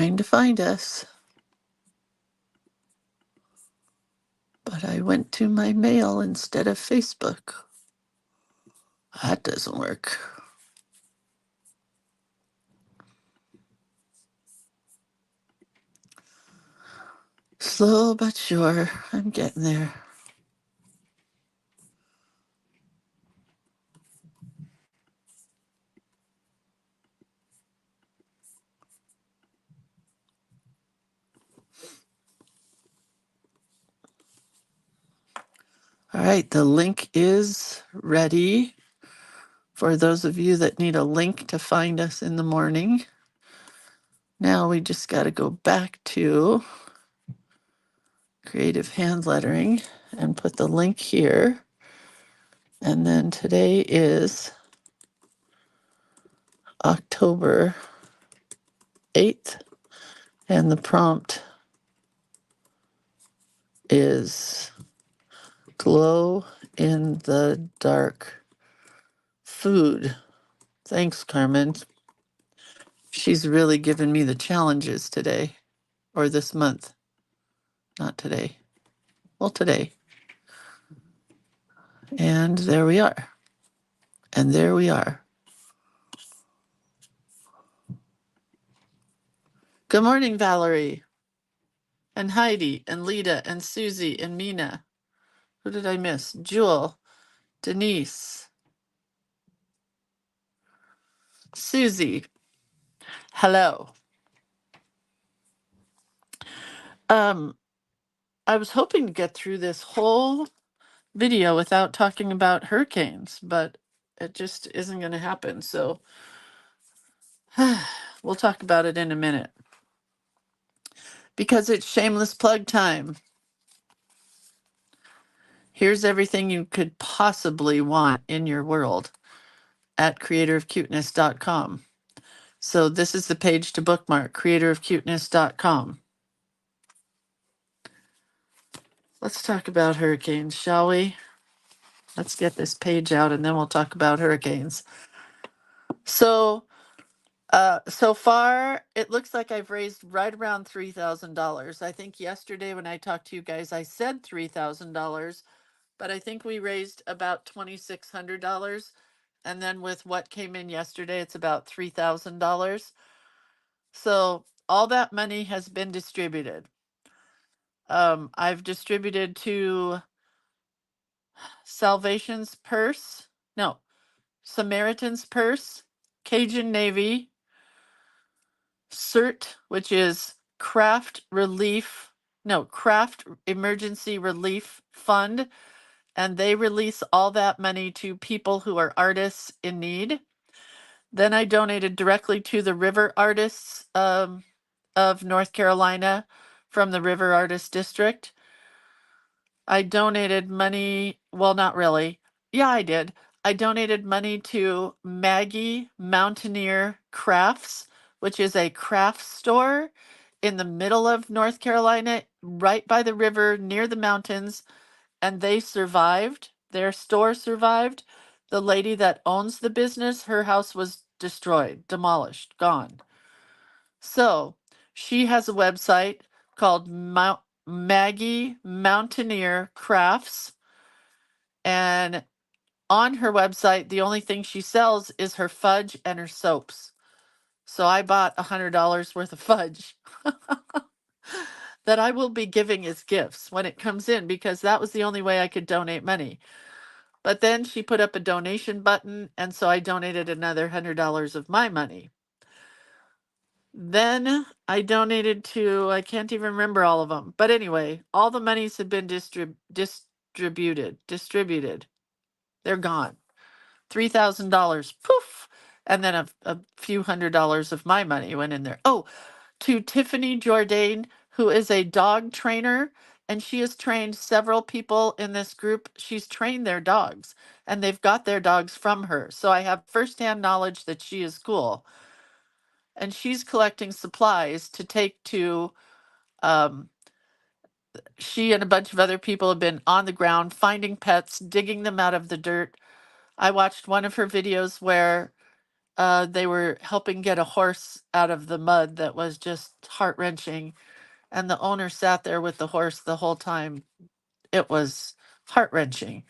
trying to find us. But I went to my mail instead of Facebook. That doesn't work. Slow but sure, I'm getting there. All right, the link is ready for those of you that need a link to find us in the morning. Now we just got to go back to creative hand lettering and put the link here. And then today is October 8th, and the prompt is glow in the dark food. Thanks, Carmen. She's really given me the challenges today, or this month. Not today. Well, today. And there we are. And there we are. Good morning, Valerie. And Heidi, and Lita, and Susie, and Mina. Who did I miss? Jewel, Denise, Susie. Hello. I was hoping to get through this whole video without talking about hurricanes, but it just isn't going to happen. So we'll talk about it in a minute. Because it's shameless plug time. Here's everything you could possibly want in your world at creatorofcuteness.com. So this is the page to bookmark, creatorofcuteness.com. Let's talk about hurricanes, shall we? Let's get this page out and then we'll talk about hurricanes. So far, it looks like I've raised right around $3,000. I think yesterday when I talked to you guys, I said $3,000, but I think we raised about $2,600. And then with what came in yesterday, it's about $3,000. So all that money has been distributed. I've distributed to Samaritan's Purse, Cajun Navy, CERT, which is Craft Emergency Relief Fund, and they release all that money to people who are artists in need. Then I donated directly to the River Artists of North Carolina from the River Artists District. I donated money, well, not really. Yeah, I did. I donated money to Maggie Mountaineer Crafts, which is a craft store in the middle of North Carolina, right by the river near the mountains, and they survived. Their store survived. The lady that owns the business, her house was destroyed, demolished, gone. So she has a website called Maggie Mountaineer Crafts. And on her website, the only thing she sells is her fudge and her soaps. So I bought $100 worth of fudge that I will be giving as gifts when it comes in, because that was the only way I could donate money. But then she put up a donation button, and so I donated another $100 of my money. Then I donated to, I can't even remember all of them. But anyway, all the monies have been distributed. They're gone. $3,000, poof. And then a few $100 of my money went in there. Oh, to Tiffany Jourdain, who is a dog trainer, and she has trained several people in this group. She's trained their dogs, and they've got their dogs from her. So I have firsthand knowledge that she is cool. And she's collecting supplies to take to, she and a bunch of other people have been on the ground finding pets, digging them out of the dirt. I watched one of her videos where They were helping get a horse out of the mud that was just heart-wrenching, and the owner sat there with the horse the whole time. It was heart-wrenching.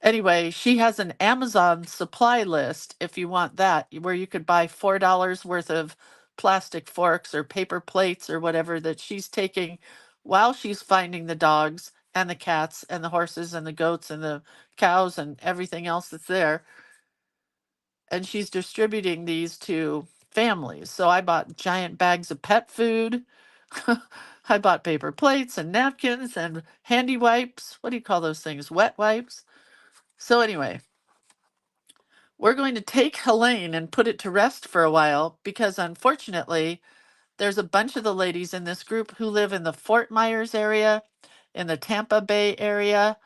Anyway, she has an Amazon supply list if you want that, where you could buy $4 worth of plastic forks or paper plates or whatever that she's taking while she's finding the dogs and the cats and the horses and the goats and the cows and everything else that's there. And she's distributing these to families. So I bought giant bags of pet food. I bought paper plates and napkins and handy wipes. What do you call those things? Wet wipes. So anyway, we're going to take Helene and put it to rest for a while because unfortunately, there's a bunch of the ladies in this group who live in the Fort Myers area, in the Tampa Bay area.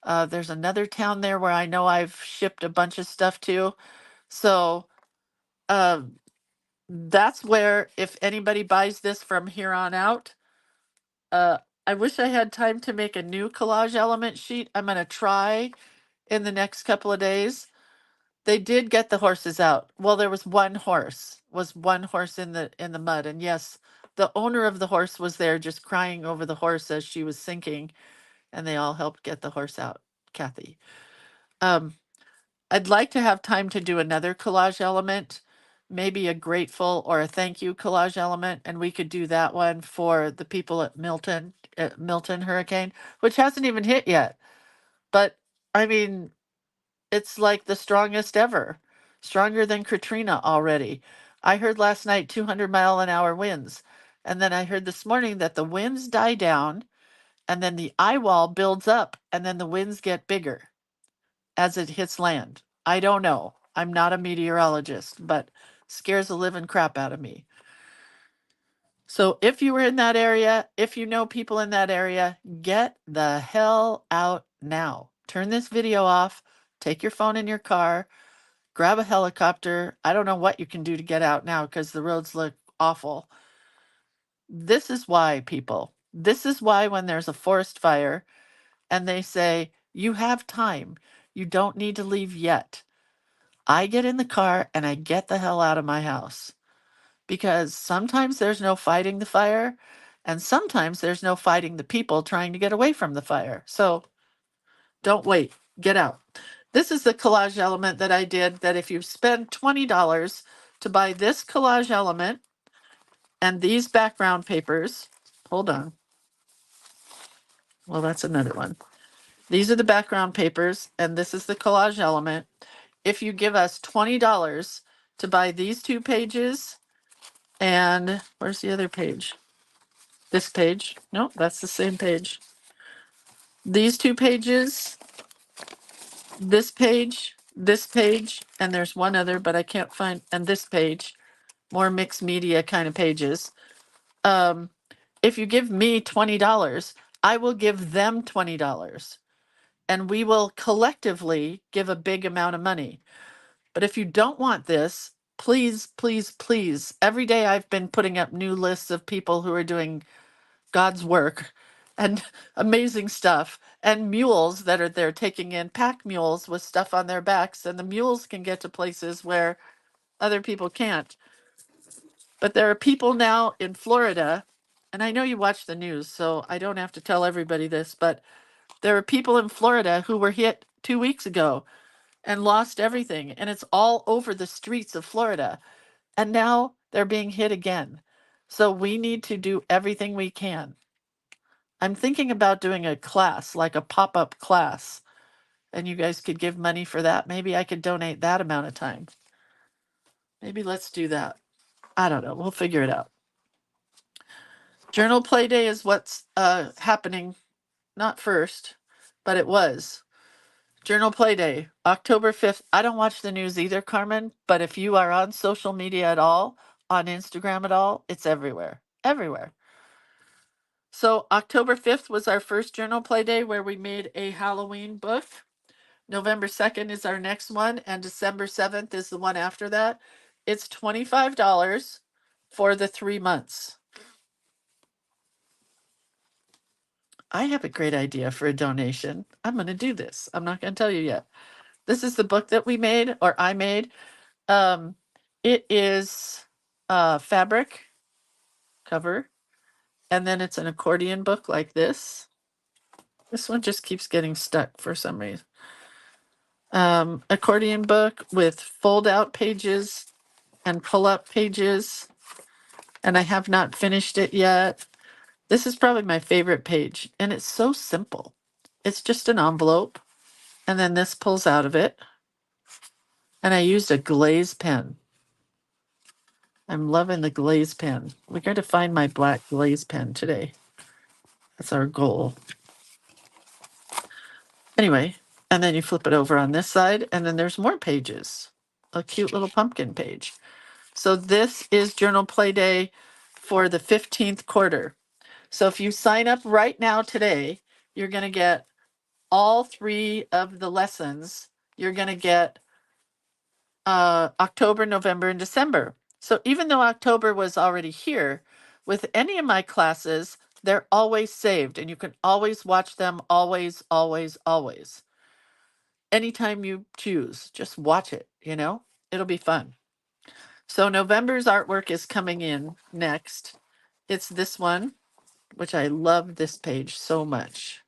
There's another town there where I know I've shipped a bunch of stuff to. So uh, that's where, if anybody buys this from here on out, I wish I had time to make a new collage element sheet. I'm going to try in the next couple of days. They did get the horses out. Well, there was one horse in the mud, and yes, the owner of the horse was there just crying over the horse as she was sinking, and they all helped get the horse out, Kathy. Um, I'd like to have time to do another collage element, maybe a grateful or a thank you collage element, and we could do that one for the people at Milton Hurricane, which hasn't even hit yet. But I mean, it's like the strongest ever, stronger than Katrina already. I heard last night 200-mile-an-hour winds. And then I heard this morning that the winds die down and then the eye wall builds up and then the winds get bigger as it hits land. I don't know. I'm not a meteorologist, but scares the living crap out of me. So if you were in that area, if you know people in that area, get the hell out now. Turn this video off, take your phone in your car, grab a helicopter. I don't know what you can do to get out now because the roads look awful. This is why, people. This is why when there's a forest fire and they say, you have time, you don't need to leave yet. I get in the car and I get the hell out of my house because sometimes there's no fighting the fire and sometimes there's no fighting the people trying to get away from the fire. So don't wait, get out. This is the collage element that I did that if you spend $20 to buy this collage element and these background papers, hold on. Well, that's another one. These are the background papers and this is the collage element. If you give us $20 to buy these 2 pages and where's the other page? This page. Nope, that's the same page. These 2 pages, this page, and there's one other, but I can't find, and this page, more mixed media kind of pages. If you give me $20, I will give them $20 and we will collectively give a big amount of money. But if you don't want this, please, please, please, every day I've been putting up new lists of people who are doing God's work and amazing stuff, and mules that are there taking in pack mules with stuff on their backs, and the mules can get to places where other people can't. But there are people now in Florida, and I know you watch the news, so I don't have to tell everybody this, but there are people in Florida who were hit 2 weeks ago and lost everything, and it's all over the streets of Florida. And now they're being hit again. So we need to do everything we can. I'm thinking about doing a class, like a pop-up class, and you guys could give money for that. Maybe I could donate that amount of time. Maybe let's do that. I don't know. We'll figure it out. Journal Play Day is what's happening, not first, but it was. Journal Play Day, October 5th. I don't watch the news either, Carmen, but if you are on social media at all, on Instagram at all, it's everywhere. Everywhere. So October 5th was our first Journal Play Day where we made a Halloween book. November 2nd is our next one, and December 7th is the one after that. It's $25 for the 3 months. I have a great idea for a donation. I'm going to do this. I'm not going to tell you yet. This is the book that we made, or I made. It is fabric cover, and then it's an accordion book like this. This one just keeps getting stuck for some reason. Accordion book with fold out pages and pull up pages, and I have not finished it yet. This is probably my favorite page, and it's so simple. It's just an envelope, and then this pulls out of it, and I used a glaze pen. I'm loving the glaze pen. We got to find my black glaze pen today. That's our goal. Anyway, and then you flip it over on this side, and then there's more pages. A cute little pumpkin page. So this is Journal Play Day for the 15th quarter. So if you sign up right now today, you're going to get all 3 of the lessons. You're going to get October, November, and December. So even though October was already here, with any of my classes, they're always saved, and you can always watch them always, always, always. Anytime you choose, just watch it, it'll be fun. So November's artwork is coming in next. It's this one, which I love this page so much.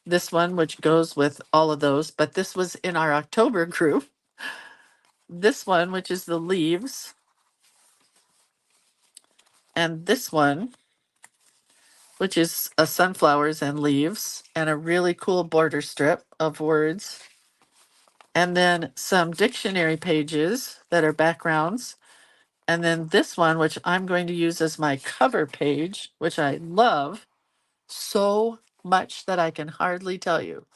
This one, which goes with all of those, but this was in our October group. This one, which is the leaves. And this one, which is a sunflowers and leaves, and a really cool border strip of words. And then some dictionary pages that are backgrounds. And then this one, which I'm going to use as my cover page, which I love so much that I can hardly tell you.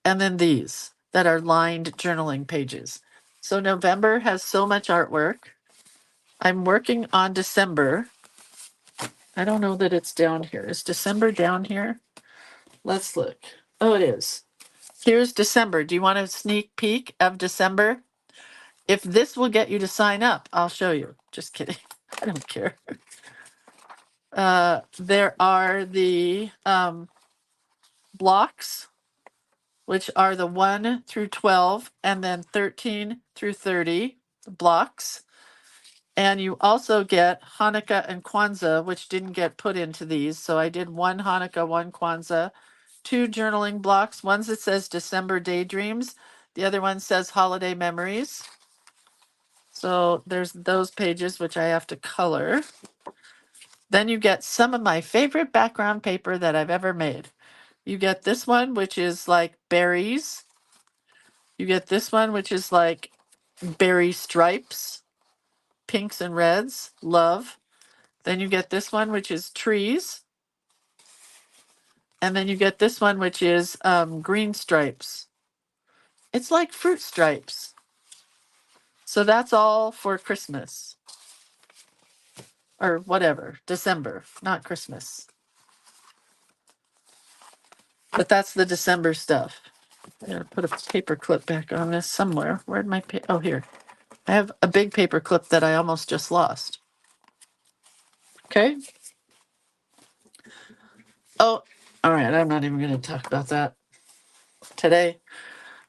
And then these that are lined journaling pages. So November has so much artwork. I'm working on December. I don't know that it's down here. Is December down here? Let's look. Oh, it is. Here's December. Do you want a sneak peek of December? If this will get you to sign up, I'll show you. Just kidding. I don't care. There are the blocks, which are the 1 through 12, and then 13 through 30 blocks. And you also get Hanukkah and Kwanzaa, which didn't get put into these. So I did 1 Hanukkah, 1 Kwanzaa, 2 journaling blocks. One that says December Daydreams. The other one says Holiday Memories. So there's those pages, which I have to color. Then you get some of my favorite background paper that I've ever made. You get this one, which is like berries. You get this one, which is like berry stripes, pinks and reds, love. Then you get this one, which is trees. And then you get this one, which is green stripes. It's like fruit stripes. So that's all for Christmas. Or whatever, December, not Christmas. But that's the December stuff. I gotta put a paper clip back on this somewhere. Where'd my oh, here. I have a big paper clip that I almost just lost. Okay. Oh, all right. I'm not even going to talk about that today.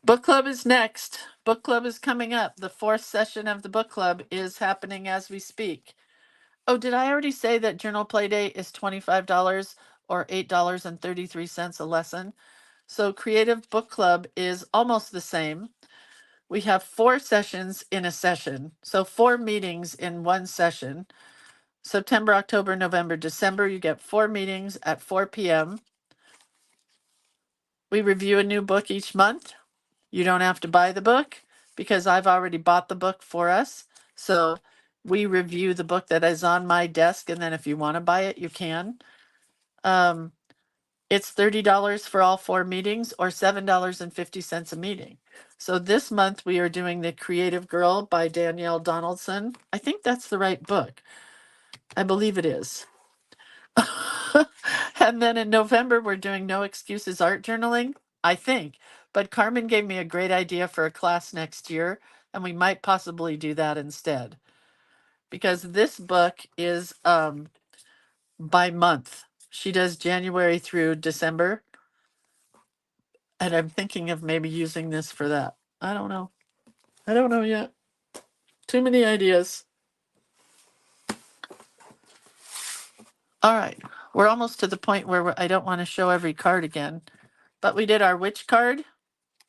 Book club is next. Book club is coming up. The 4th session of the book club is happening as we speak. Oh, did I already say that Journal Play Day is $25 or $8.33 a lesson? So Creative Book Club is almost the same. We have 4 sessions in a session. So 4 meetings in one session. September, October, November, December, you get 4 meetings at 4 p.m. We review a new book each month. You don't have to buy the book because I've already bought the book for us. So we review the book that is on my desk, and then if you want to buy it, you can. It's $30 for all 4 meetings or $7.50 a meeting. So this month we are doing The Creative Girl by Danielle Donaldson. I think that's the right book. I believe it is. And then in November, we're doing No Excuses Art Journaling, I think. But Carmen gave me a great idea for a class next year, and we might possibly do that instead. Because this book is by month. She does January through December. And I'm thinking of maybe using this for that. I don't know. I don't know yet. Too many ideas. All right. We're almost to the point where I don't want to show every card again. But we did our witch card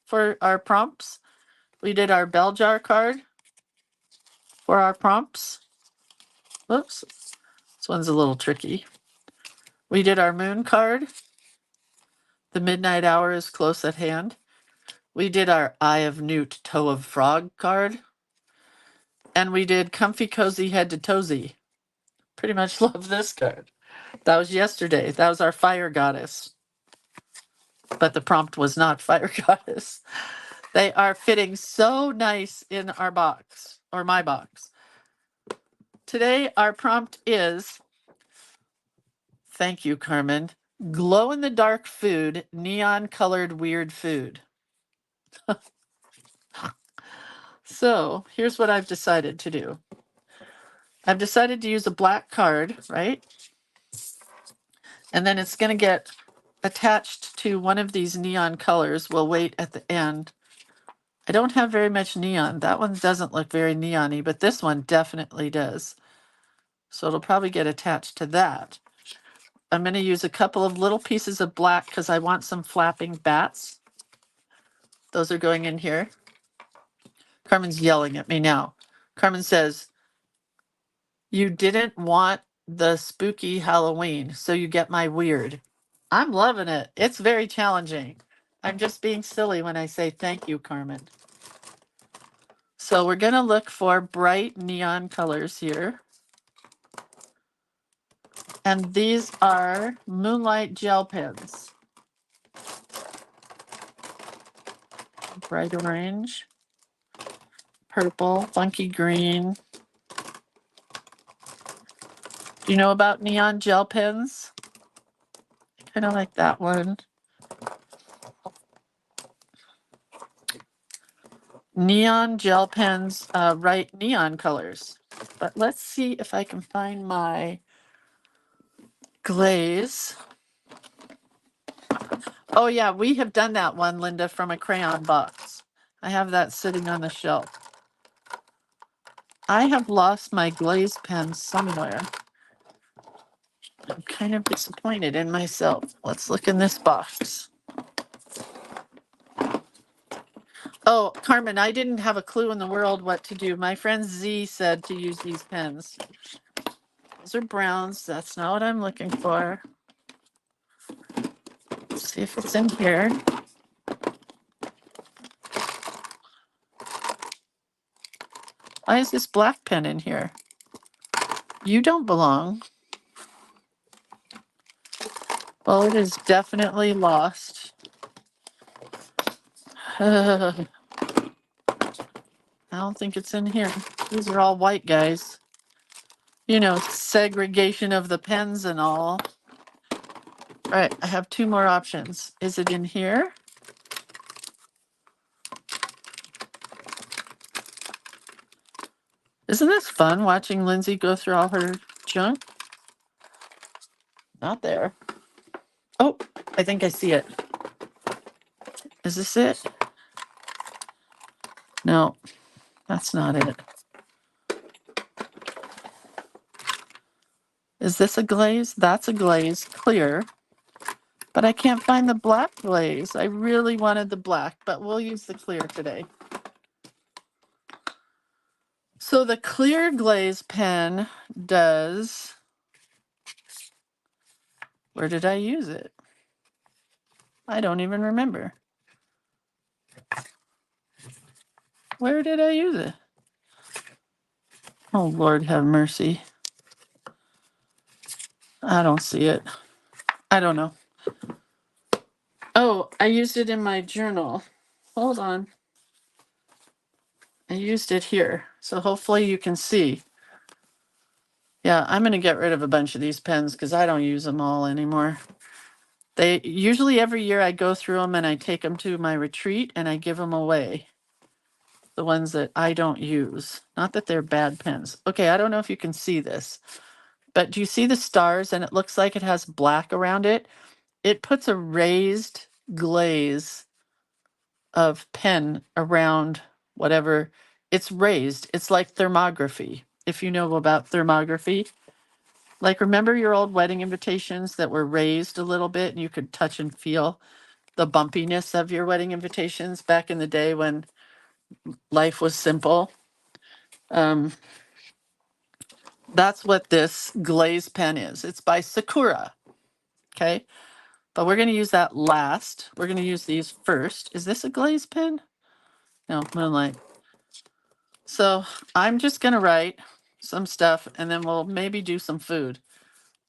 for our prompts. We did our bell jar card for our prompts. Whoops. This one's a little tricky. We did our moon card. The midnight hour is close at hand. We did our eye of newt, toe of frog card. And we did comfy cozy head to toesy. Pretty much love this card. That was yesterday. That was our fire goddess. But the prompt was not fire goddess. They are fitting so nice in our box, or my box. Today, our prompt is, thank you, Carmen, glow in the dark food, neon colored weird food. So here's what I've decided to do. I've decided to use a black card, right? And then it's going to get attached to one of these neon colors. We'll wait at the end. I don't have very much neon. That one doesn't look very neon-y, but this one definitely does. So it'll probably get attached to that. I'm going to use a couple of little pieces of black because I want some flapping bats. Those are going in here. Carmen's yelling at me now. Carmen says, you didn't want the spooky Halloween, so you get my weird. I'm loving it. It's very challenging. I'm just being silly when I say thank you, Carmen. So we're going to look for bright neon colors here. And these are Moonlight gel pens. Bright orange, purple, funky green. Do you know about neon gel pens? I kind of like that one. Neon gel pens write neon colors. But let's see if I can find my glaze. Oh yeah, we have done that one, Linda, from a crayon box. I have that sitting on the shelf. I have lost my glaze pen somewhere. I'm kind of disappointed in myself. Let's look in this box. Oh, Carmen, I didn't have a clue in the world what to do. My friend Z said to use these pens. Those are browns. That's not what I'm looking for. Let's see if it's in here. Why is this black pen in here? You don't belong. Well, it is definitely lost. I don't think it's in here. These are all white guys. You know, segregation of the pens and all. All right, I have two more options. Is it in here? Isn't this fun watching Lindsay go through all her junk? Not there. Oh, I think I see it. Is this it? No, that's not it. Is this a glaze? That's a glaze, clear. But I can't find the black glaze. I really wanted the black, but we'll use the clear today. So the clear glaze pen does... Where did I use it? I don't even remember. Where did I use it? Oh, Lord have mercy. I don't see it. I don't know. Oh, I used it in my journal. Hold on. I used it here. So hopefully you can see. Yeah, I'm going to get rid of a bunch of these pens because I don't use them all anymore. They usually every year I go through them and I take them to my retreat and I give them away. The ones that I don't use. Not that they're bad pens. Okay, I don't know if you can see this. But do you see the stars and it looks like it has black around it? It puts a raised glaze of pen around whatever it's raised. It's like thermography. If you know about thermography, like remember your old wedding invitations that were raised a little bit and you could touch and feel the bumpiness of your wedding invitations back in the day when life was simple. Um, that's what this glaze pen is. It's by Sakura. Okay. But we're going to use that last. We're going to use these first. Is this a glaze pen? No, Moonlight. So I'm just going to write some stuff and then we'll maybe do some food.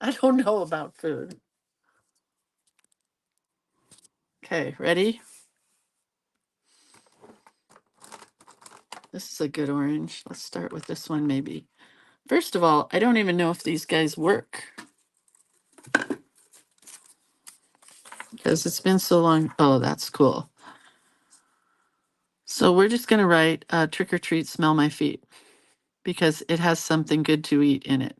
I don't know about food. Okay, ready? This is a good orange. Let's start with this one maybe. First of all, I don't even know if these guys work because it's been so long. Oh, that's cool. So we're just going to write trick or treat, smell my feet because it has something good to eat in it.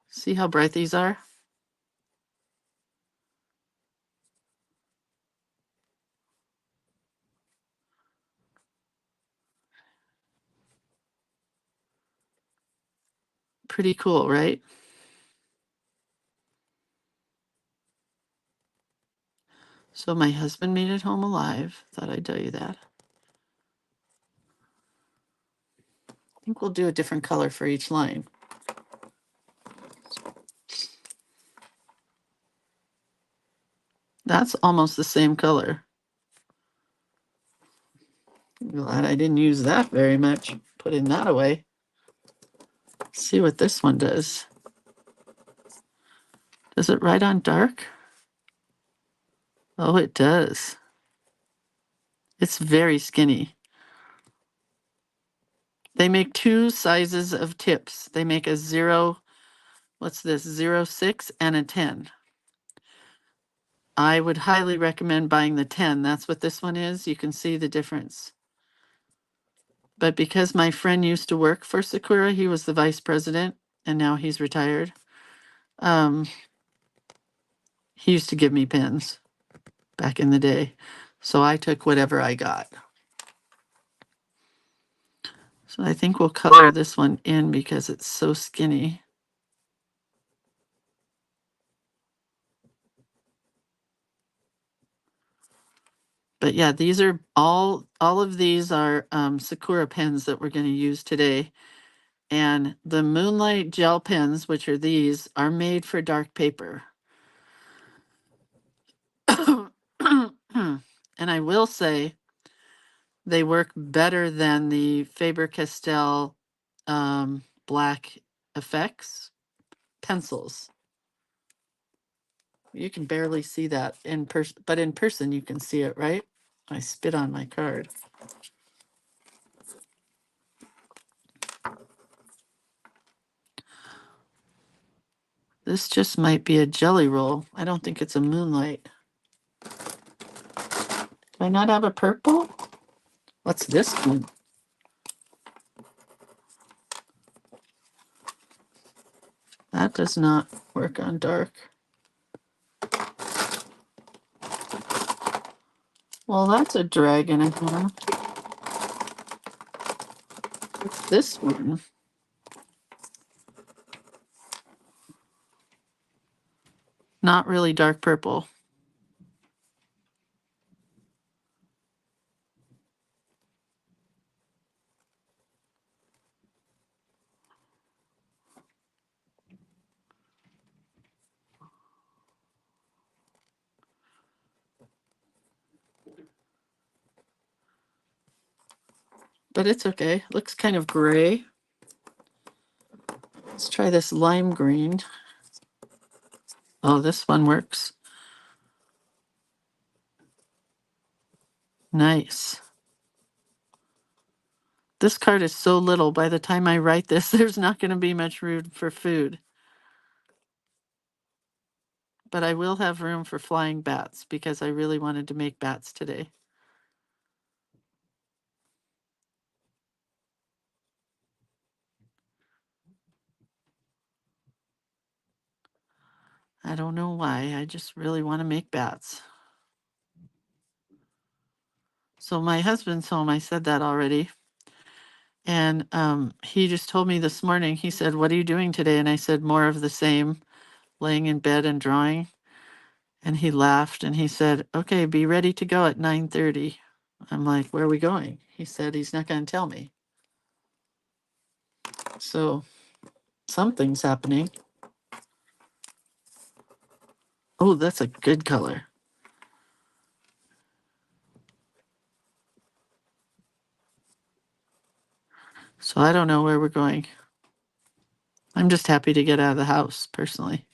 See how bright these are? Pretty cool, right? So my husband made it home alive. Thought I'd tell you that. I think we'll do a different color for each line. That's almost the same color. Glad I didn't use that very much. Putting that away. See what this one does. Does it write on dark? Oh, it does. It's very skinny. They make two sizes of tips. They make a 0, what's this, 0.6 and a 10. I would highly recommend buying the 10. That's what this one is. You can see the difference. But because my friend used to work for Sakura, he was the vice president, and now he's retired. He used to give me pens back in the day. So I took whatever I got. So I think we'll color this one in because it's so skinny. But yeah, these are all of these are Sakura pens that we're going to use today. And the Moonlight gel pens, which are these, are made for dark paper. And I will say they work better than the Faber-Castell black effects pencils. You can barely see that in person, but in person you can see it, right? I spit on my card. This just might be a jelly roll. I don't think it's a Moonlight. Do I not have a purple? What's this one? That does not work on dark. Well, that's a dragon in here. What's this one? Not really dark purple. But it's okay. Looks kind of gray. Let's try this lime green. Oh, this one works. Nice. This card is so little. By the time I write this, there's not going to be much room for food. But I will have room for flying bats because I really wanted to make bats today. I don't know why. I just really want to make bats. So my husband's home. I said that already. And he just told me this morning, he said, "What are you doing today?" And I said, "More of the same, laying in bed and drawing." And he laughed and he said, "Okay, be ready to go at 9:30. I'm like, "Where are we going?" He said he's not going to tell me. So something's happening. Oh, that's a good color. So I don't know where we're going. I'm just happy to get out of the house, personally.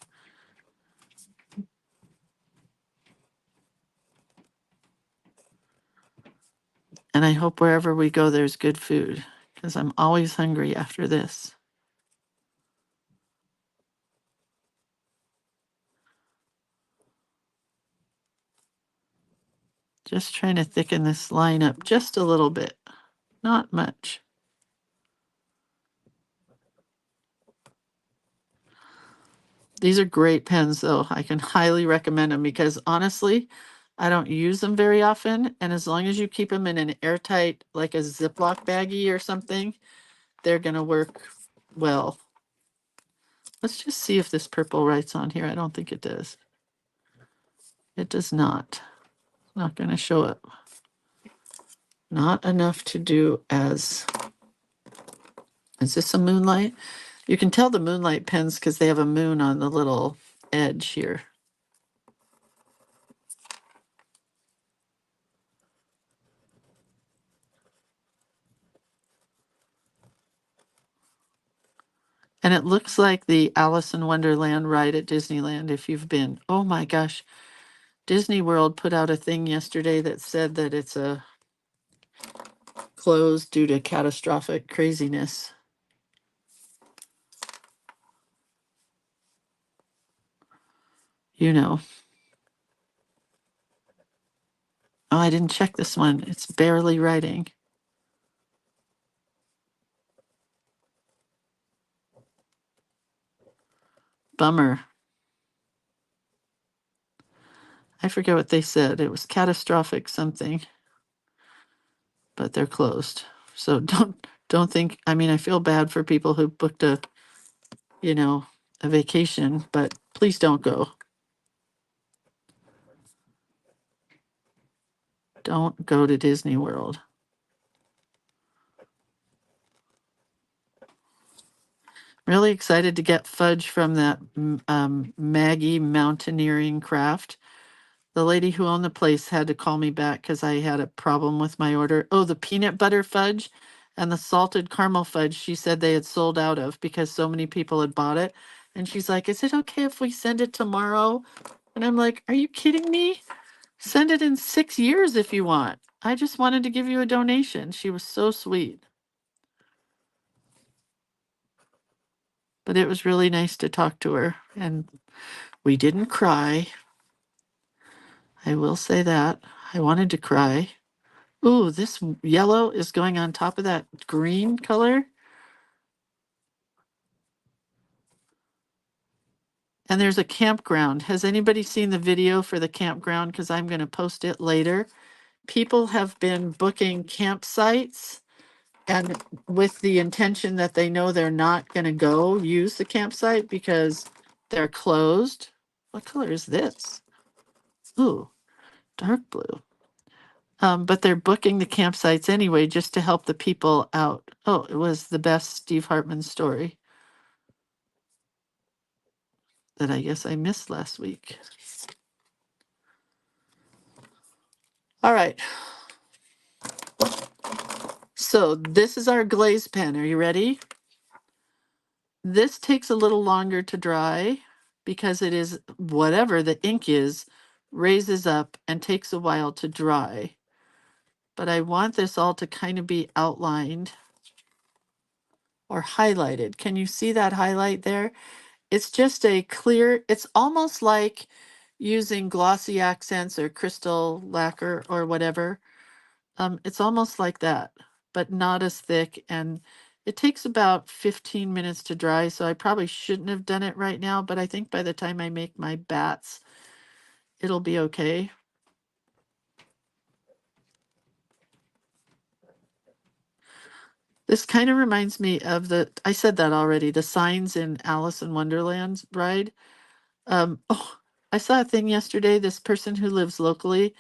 And I hope wherever we go, there's good food, because I'm always hungry after this. Just trying to thicken this line up just a little bit, not much. These are great pens, though. I can highly recommend them because honestly, I don't use them very often. And as long as you keep them in an airtight, like a Ziploc baggie or something, they're going to work well. Let's just see if this purple writes on here. I don't think it does. It does not. It's not going to show up. Not enough to do as. Is this a moonlight? You can tell the moonlight pens because they have a moon on the little edge here. And it looks like the Alice in Wonderland ride at Disneyland if you've been. Oh my gosh. Disney World put out a thing yesterday that said that it's a closed due to catastrophic craziness. You know. Oh, I didn't check this one. It's barely writing. Bummer. I forget what they said. It was catastrophic something, but they're closed. So don't think, I mean, I feel bad for people who booked a vacation, but please don't go. Don't go to Disney World. Really excited to get fudge from that Maggie Mountaineering Craft. The lady who owned the place had to call me back because I had a problem with my order. Oh, the peanut butter fudge and the salted caramel fudge, she said they had sold out of because so many people had bought it. And she's like, "Is it okay if we send it tomorrow?" And I'm like, "Are you kidding me? Send it in 6 years if you want. I just wanted to give you a donation." She was so sweet. But it was really nice to talk to her. And we didn't cry. I will say that. I wanted to cry. Ooh, this yellow is going on top of that green color. And there's a campground. Has anybody seen the video for the campground? Because I'm going to post it later. People have been booking campsites and with the intention that they know they're not going to go use the campsite because they're closed. What color is this? Ooh, dark blue. But they're booking the campsites anyway just to help the people out. Oh, it was the best Steve Hartman story that I guess I missed last week. All right. So this is our glaze pen. Are you ready? This takes a little longer to dry because it is whatever the ink is, raises up and takes a while to dry. But I want this all to kind of be outlined or highlighted. Can you see that highlight there? It's just a clear, it's almost like using glossy accents or crystal lacquer or whatever. It's almost like that, but not as thick. And it takes about 15 minutes to dry, so I probably shouldn't have done it right now, but I think by the time I make my bats, it'll be okay. This kind of reminds me of I said that already, the signs in Alice in Wonderland's ride. Oh, I saw a thing yesterday. This person who lives locally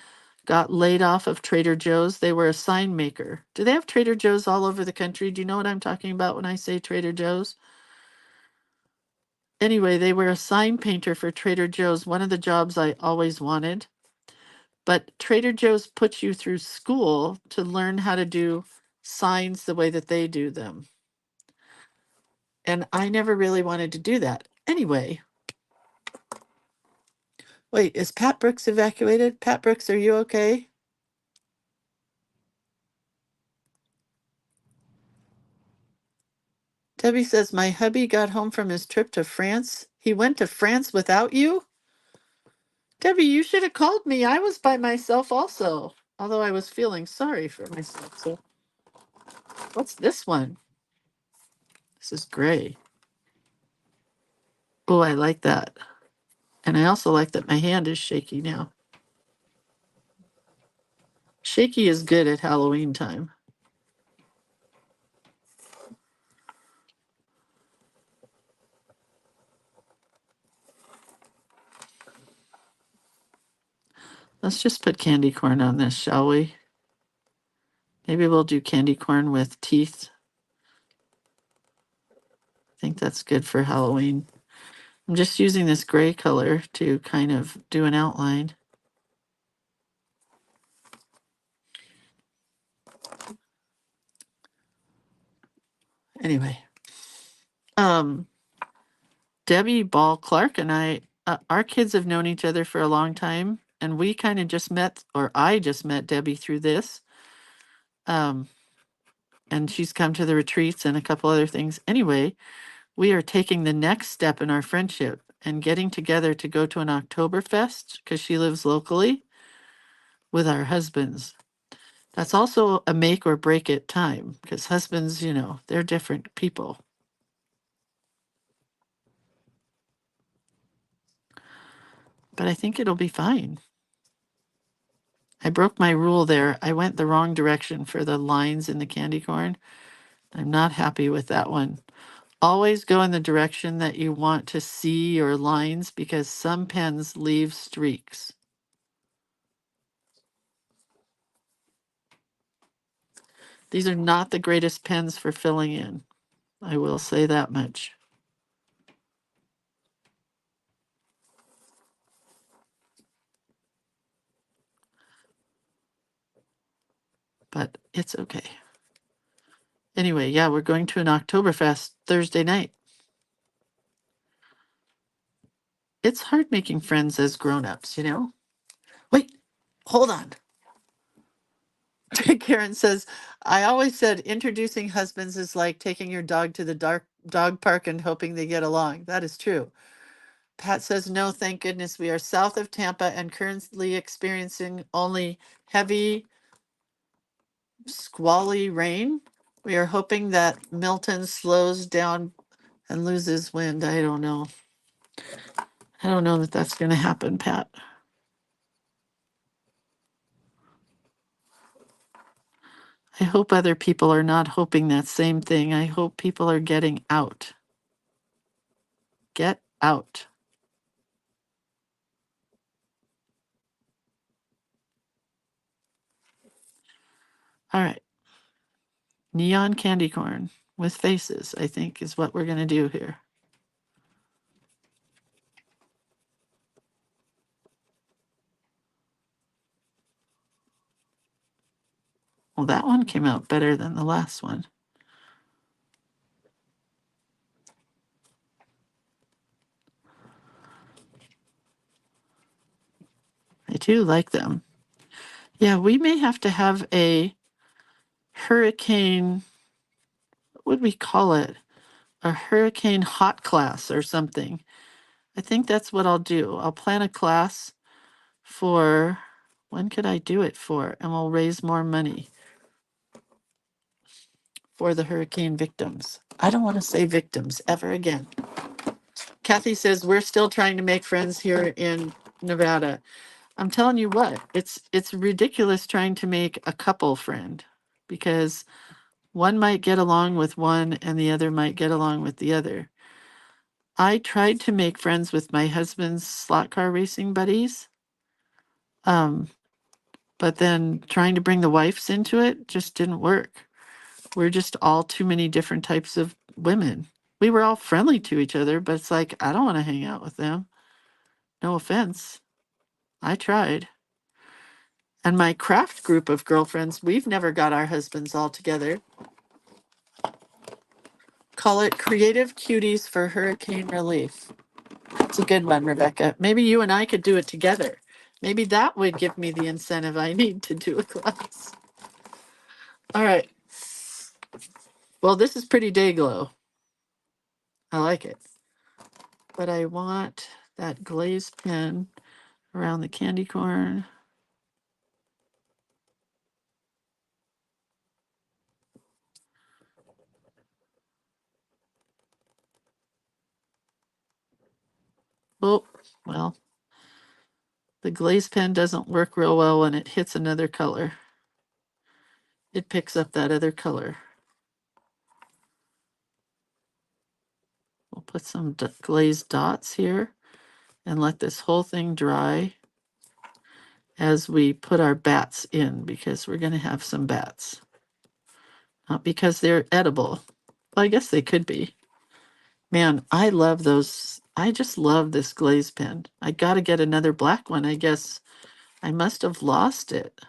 got laid off of Trader Joe's. They were a sign maker. Do they have Trader Joe's all over the country? Do you know what I'm talking about when I say Trader Joe's? Anyway, they were a sign painter for Trader Joe's, one of the jobs I always wanted. But Trader Joe's puts you through school to learn how to do signs the way that they do them. And I never really wanted to do that. Anyway, wait, is Pat Brooks evacuated? Pat Brooks, are you okay? Debbie says, my hubby got home from his trip to France. He went to France without you? Debbie, you should have called me. I was by myself also, although I was feeling sorry for myself. So, what's this one? This is gray. Oh, I like that. And I also like that my hand is shaky now. Shaky is good at Halloween time. Let's just put candy corn on this, shall we? Maybe we'll do candy corn with teeth. I think that's good for Halloween. I'm just using this gray color to kind of do an outline. Anyway, Debbie Ball Clark and I, our kids have known each other for a long time, and we kind of just met, or I just met Debbie through this. And she's come to the retreats and a couple other things. Anyway, we are taking the next step in our friendship and getting together to go to an Oktoberfest because she lives locally with our husbands. That's also a make or break it time because husbands, they're different people. But I think it'll be fine. I broke my rule there. I went the wrong direction for the lines in the candy corn. I'm not happy with that one. Always go in the direction that you want to see your lines because some pens leave streaks. These are not the greatest pens for filling in. I will say that much. But it's okay. Anyway, yeah, we're going to an Oktoberfest Thursday night. It's hard making friends as grown-ups, Wait, hold on. Karen says, I always said introducing husbands is like taking your dog to the dog park and hoping they get along. That is true. Pat says, no, thank goodness we are south of Tampa and currently experiencing only heavy, squally rain. We are hoping that Milton slows down and loses wind. I don't know. I don't know that that's going to happen, Pat. I hope other people are not hoping that same thing. I hope people are getting out. Get out. All right. Neon candy corn with faces, I think, is what we're going to do here. Well, that one came out better than the last one. I do like them. Yeah, we may have to have a hurricane, what would we call it? A hurricane hot class or something. I think that's what I'll do. I'll plan a class for, when could I do it for? And we'll raise more money for the hurricane victims. I don't want to say victims ever again. Kathy says, we're still trying to make friends here in Nevada. I'm telling you what, it's ridiculous trying to make a couple friend because One might get along with one and the other might get along with the other. I tried to make friends with my husband's slot car racing buddies. But then trying to bring the wives into it just didn't work. We're just all too many different types of women. We were all friendly to each other, but it's like, I don't want to hang out with them. No offense. I tried. And my craft group of girlfriends, we've never got our husbands all together. Call it Creative Cuties for Hurricane Relief. It's a good one, Rebecca. Maybe you and I could do it together. Maybe that would give me the incentive I need to do a class. All right. Well, this is pretty day glow. I like it. But I want that glazed pen around the candy corn. Oh, well, the glazed pen doesn't work real well when it hits another color. It picks up that other color. We'll put some glazed dots here and let this whole thing dry as we put our bats in, because we're going to have some bats. Not because they're edible. Well, I guess they could be. Man, I love those. I just love this glaze pen. I got to get another black one. I guess I must have lost it.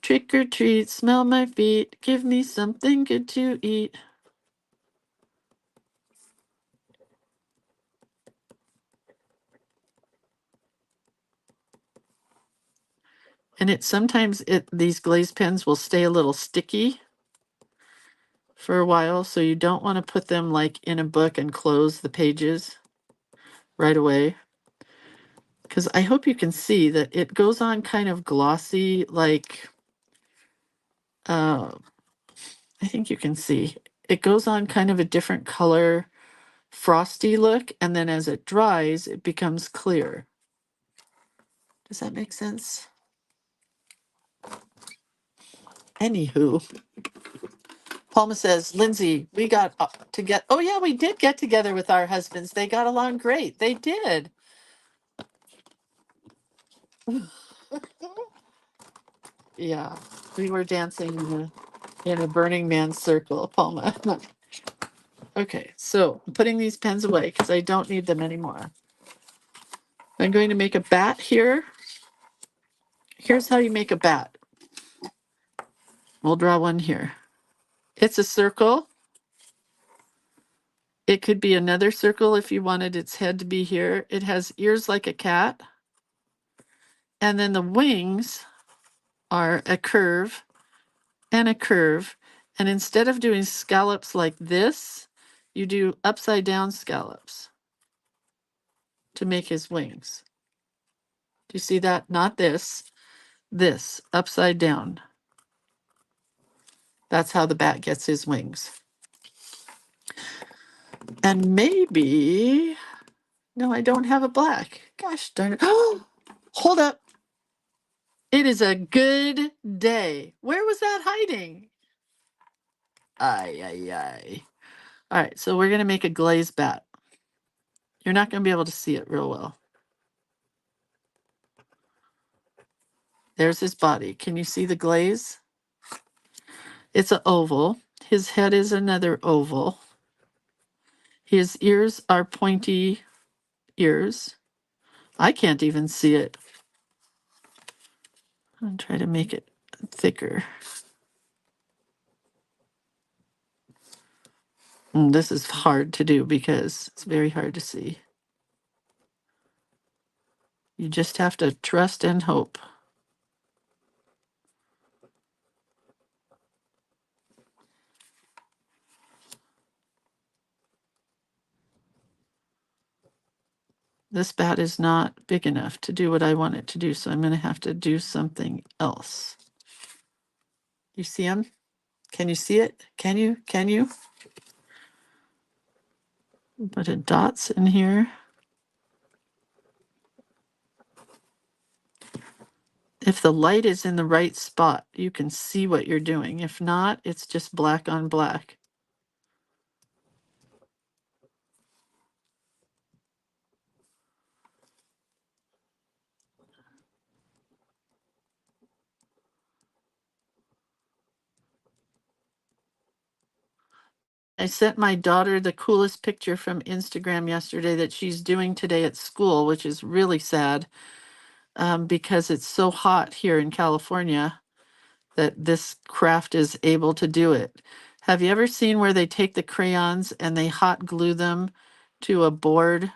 Trick or treat, smell my feet, give me something good to eat. And sometimes these glaze pens will stay a little sticky for a while, so you don't want to put them like in a book and close the pages right away. Because I hope you can see that it goes on kind of glossy, like, I think you can see. It goes on kind of a different color, frosty look, and then as it dries, it becomes clear. Does that make sense? Anywho. Palma says, Lindsay, we got to get, oh yeah, we did get together with our husbands. They got along great. They did. Yeah, we were dancing in a Burning Man circle, Palma. Okay, so I'm putting these pens away because I don't need them anymore. I'm going to make a bat here. Here's how you make a bat. We'll draw one here. It's a circle. It could be another circle if you wanted its head to be here. It has ears like a cat. And then the wings are a curve and a curve. And instead of doing scallops like this, you do upside down scallops to make his wings. Do you see that? Not this, this, upside down. That's how the bat gets his wings. And maybe, no, I don't have a black. Gosh darn it. Oh, hold up. It is a good day. Where was that hiding? Ay, ay, ay. All right, so we're going to make a glazed bat. You're not going to be able to see it real well. There's his body. Can you see the glaze? It's an oval. His head is another oval. His ears are pointy ears. I can't even see it. I'll try to make it thicker. This is hard to do because it's very hard to see. You just have to trust and hope. This bat is not big enough to do what I want it to do, so I'm going to have to do something else. You see him? Can you see it? Can you? Can you? Put a dots in here. If the light is in the right spot, you can see what you're doing. If not, it's just black on black. I sent my daughter the coolest picture from Instagram yesterday that she's doing today at school, which is really sad because it's so hot here in California that this craft is able to do it. Have you ever seen where they take the crayons and they hot glue them to a board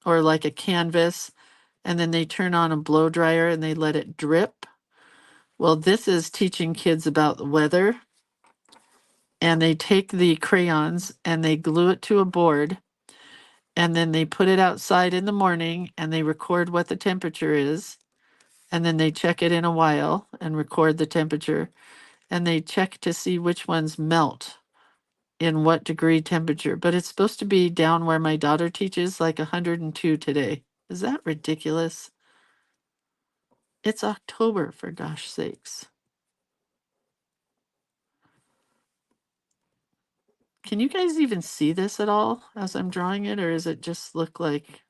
or like a canvas, and then they turn on a blow dryer and they let it drip? Well, this is teaching kids about the weather, and they take the crayons and they glue it to a board, and then they put it outside in the morning and they record what the temperature is, and then they check it in a while and record the temperature, and they check to see which ones melt in what degree temperature. But it's supposed to be down where my daughter teaches, like 102 today. Is that ridiculous? It's October, for gosh sakes. Can you guys even see this at all as I'm drawing it, or does it just look like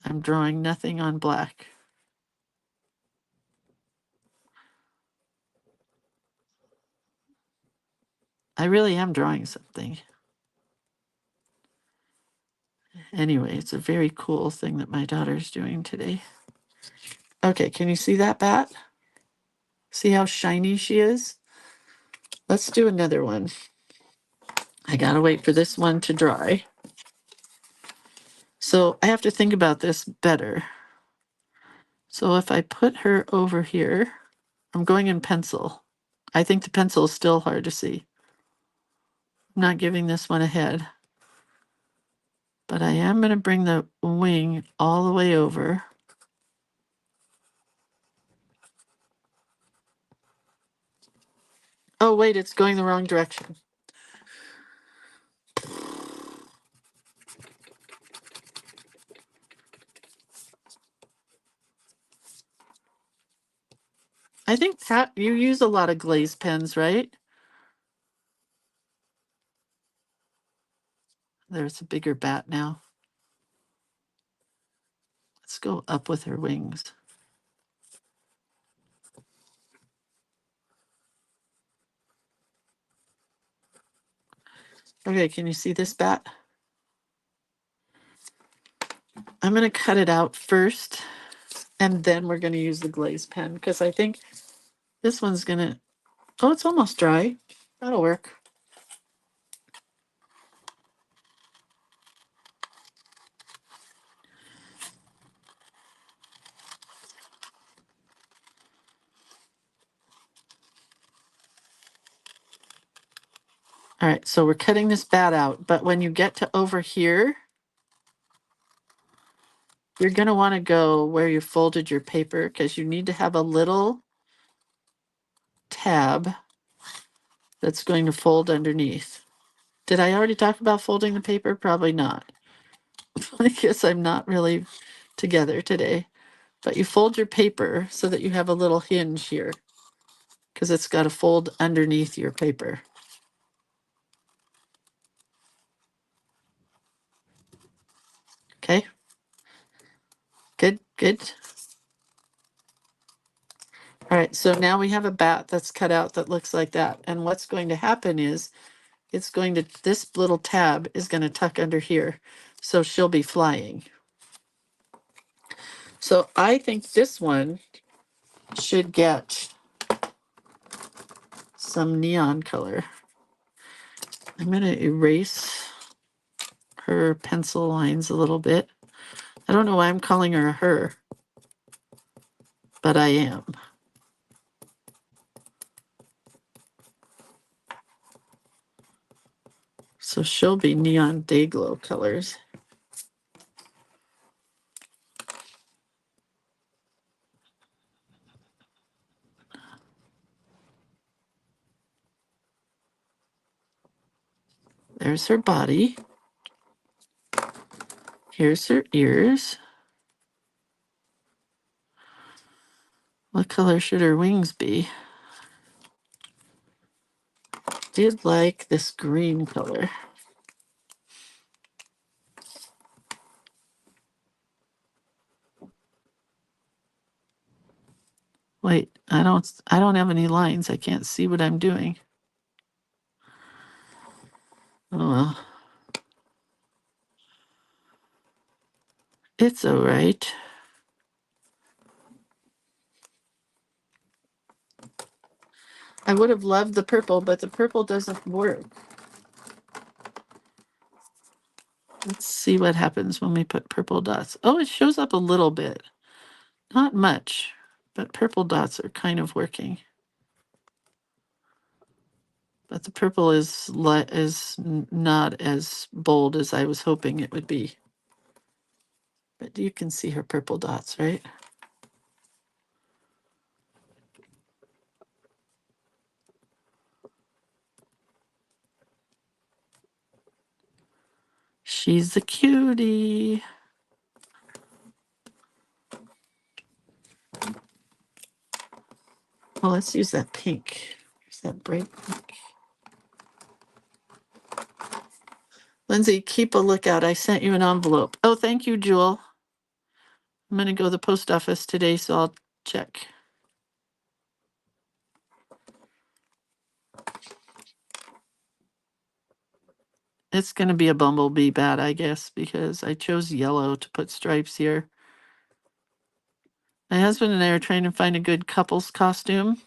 I'm drawing nothing on black? I really am drawing something. Anyway, it's a very cool thing that my daughter's doing today. Okay, can you see that bat? See how shiny she is? Let's do another one. I gotta wait for this one to dry. So I have to think about this better. So if I put her over here, I'm going in pencil. I think the pencil is still hard to see. I'm not giving this one a head. But I am going to bring the wing all the way over. Oh, wait, it's going the wrong direction. I think, Pat, you use a lot of glaze pens, right? There's a bigger bat now. Let's go up with her wings. Okay, can you see this bat? I'm going to cut it out first, and then we're going to use the glaze pen, because I think this one's going to... Oh, it's almost dry. That'll work. All right, so we're cutting this bat out, but when you get to over here, you're going to want to go where you folded your paper, because you need to have a little tab that's going to fold underneath. Did I already talk about folding the paper? Probably not. I guess I'm not really together today. But you fold your paper so that you have a little hinge here, because it's got to fold underneath your paper. Okay? Good, good. All right, so now we have a bat that's cut out that looks like that. And what's going to happen is it's going to, this little tab is going to tuck under here. So she'll be flying. So I think this one should get some neon color. I'm going to erase her pencil lines a little bit. I don't know why I'm calling her her, but I am. So she'll be neon day glow colors. There's her body. Here's her ears. What color should her wings be? Did like this green color. Wait, I don't have any lines. I can't see what I'm doing. Oh well. It's all right. I would have loved the purple, but the purple doesn't work. Let's see what happens when we put purple dots. Oh, it shows up a little bit. Not much, but purple dots are kind of working. But the purple is not as bold as I was hoping it would be. But you can see her purple dots, right? She's a cutie. Well, let's use that pink. Use that bright pink. Lindsay, keep a lookout. I sent you an envelope. Oh, thank you, Jewel. I'm going to go to the post office today, so I'll check. It's going to be a bumblebee bat, I guess, because I chose yellow to put stripes here. My husband and I are trying to find a good couple's costume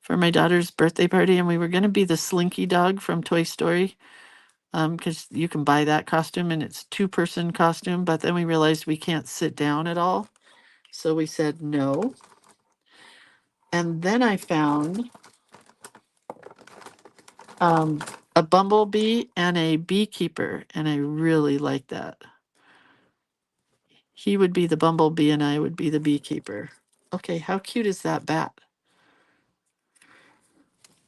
for my daughter's birthday party, and we were going to be the Slinky dog from Toy Story, because you can buy that costume, and it's two-person costume, but then we realized we can't sit down at all, so we said no. And then I found a bumblebee and a beekeeper, and I really like that. He would be the bumblebee and I would be the beekeeper. Okay, how cute is that bat?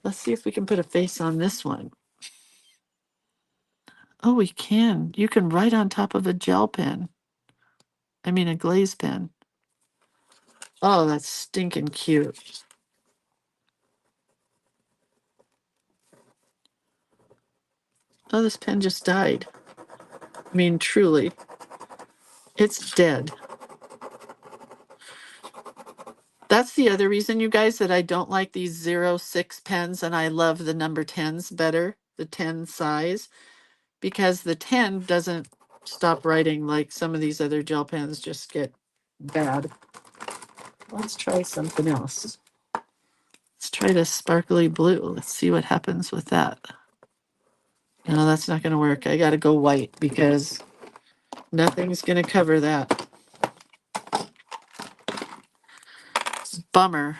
Let's see if we can put a face on this one. Oh, we can. You can write on top of a gel pen. I mean, a glaze pen. Oh, that's stinking cute. Oh, this pen just died. I mean, truly. It's dead. That's the other reason, you guys, that I don't like these 06 pens and I love the number 10s better, the 10 size, because the 10 doesn't stop writing like some of these other gel pens just get bad. Let's try something else. Let's try this sparkly blue. Let's see what happens with that. No, that's not going to work. I got to go white because nothing's going to cover that. It's a bummer.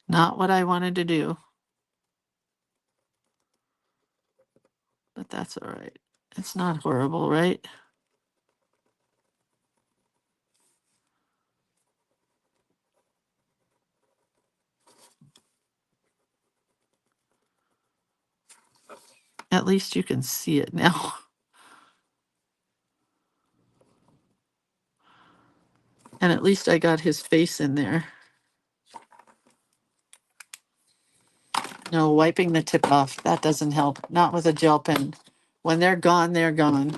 Not what I wanted to do. But that's all right. It's not horrible, right? At least you can see it now. And at least I got his face in there. No, wiping the tip off, that doesn't help. Not with a gel pen. When they're gone, they're gone.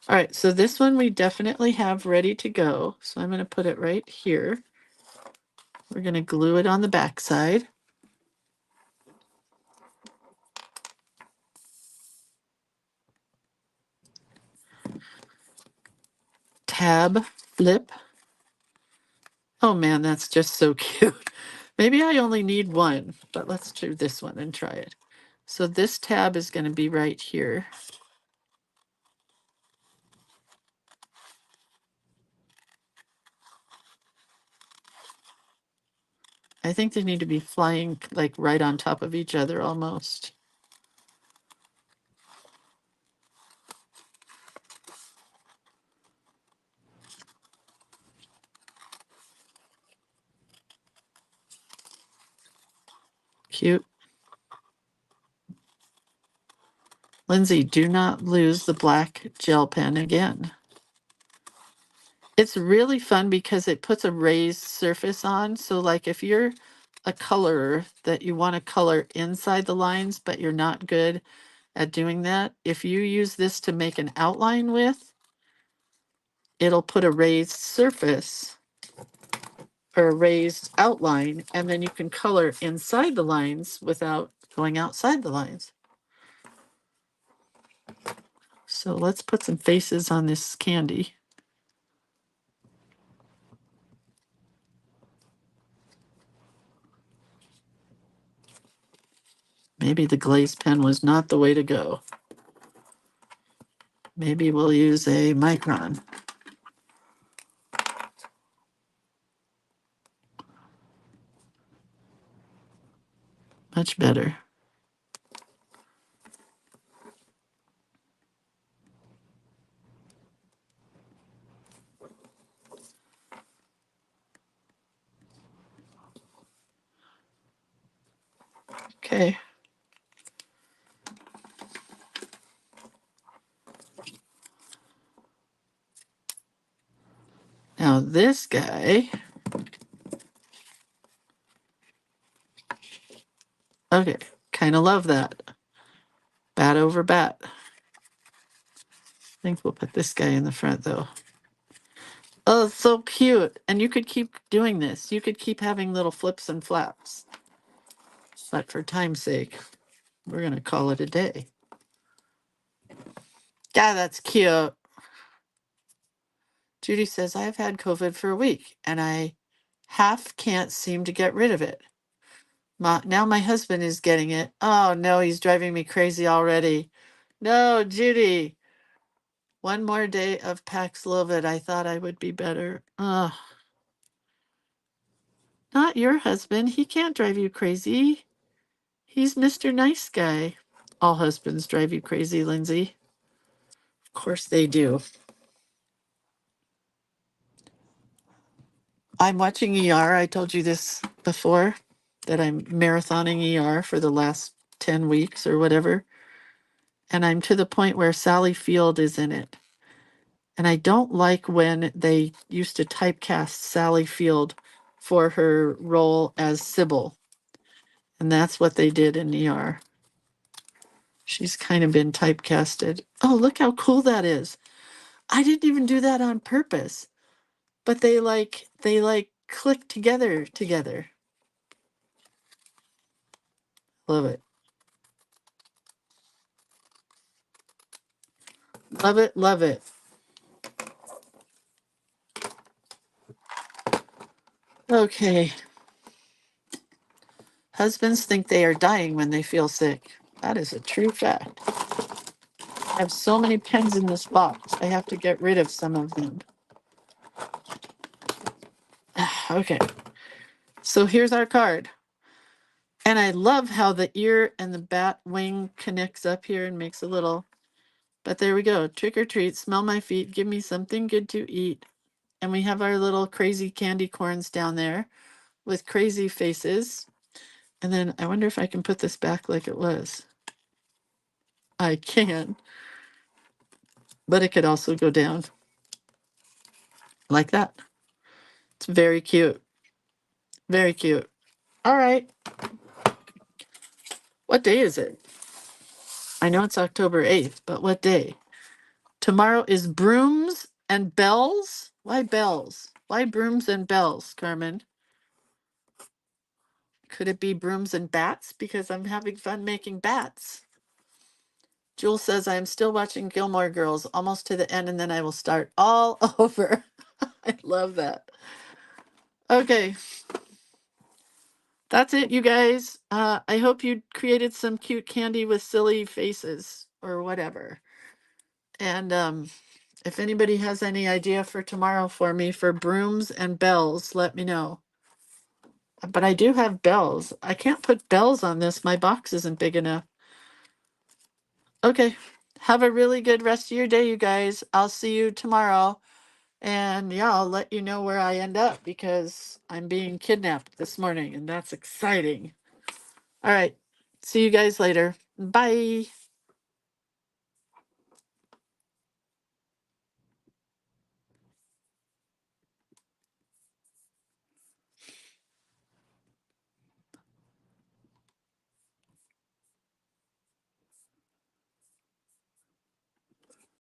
All right, so this one we definitely have ready to go. So I'm going to put it right here. We're going to glue it on the back side. Tab, flip. Oh man, that's just so cute. Maybe I only need one, but let's do this one and try it. So this tab is going to be right here. I think they need to be flying like right on top of each other almost. Cute. Lindsay, do not lose the black gel pen again. It's really fun because it puts a raised surface on. So like if you're a colorer that you want to color inside the lines, but you're not good at doing that, if you use this to make an outline with, it'll put a raised surface or a raised outline, and then you can color inside the lines without going outside the lines. So let's put some faces on this candy. Maybe the glaze pen was not the way to go. Maybe we'll use a micron. Much better. Okay. Now this guy, okay, kind of love that. Bat over bat. I think we'll put this guy in the front though. Oh, so cute. And you could keep doing this. You could keep having little flips and flaps. But for time's sake, we're going to call it a day. Yeah, that's cute. Judy says, I've had COVID for a week and I half can't seem to get rid of it. Now my husband is getting it. Oh no, he's driving me crazy already. No, Judy. One more day of Paxlovid. I thought I would be better. Ugh. Not your husband. He can't drive you crazy. He's Mr. Nice Guy. All husbands drive you crazy, Lindsay. Of course they do. I'm watching ER. I told you this before, that I'm marathoning ER for the last 10 weeks or whatever. And I'm to the point where Sally Field is in it. And I don't like when they used to typecast Sally Field for her role as Sybil. And that's what they did in ER. She's kind of been typecasted. Oh, look how cool that is. I didn't even do that on purpose. But they click together. Love it. Love it, love it. Okay. Husbands think they are dying when they feel sick. That is a true fact. I have so many pens in this box. I have to get rid of some of them. Okay. So here's our card. And I love how the ear and the bat wing connects up here and makes a little, but there we go. Trick or treat, smell my feet, give me something good to eat. And we have our little crazy candy corns down there with crazy faces. And then I wonder if I can put this back like it was. I can. But it could also go down like that. It's very cute. Very cute. All right. What day is it? I know it's October 8th, but what day? Tomorrow is brooms and bells? Why bells? Why brooms and bells, Carmen? Could it be brooms and bats? Because I'm having fun making bats. Jewel says, I'm still watching Gilmore Girls almost to the end, and then I will start all over. I love that. Okay. That's it, you guys. I hope you created some cute candy with silly faces or whatever. And if anybody has any idea for tomorrow for me for brooms and bells, let me know. But I do have bells. I can't put bells on this. My box isn't big enough. Okay. Have a really good rest of your day, you guys. I'll see you tomorrow. And yeah, I'll let you know where I end up because I'm being kidnapped this morning and that's exciting. All right. See you guys later. Bye.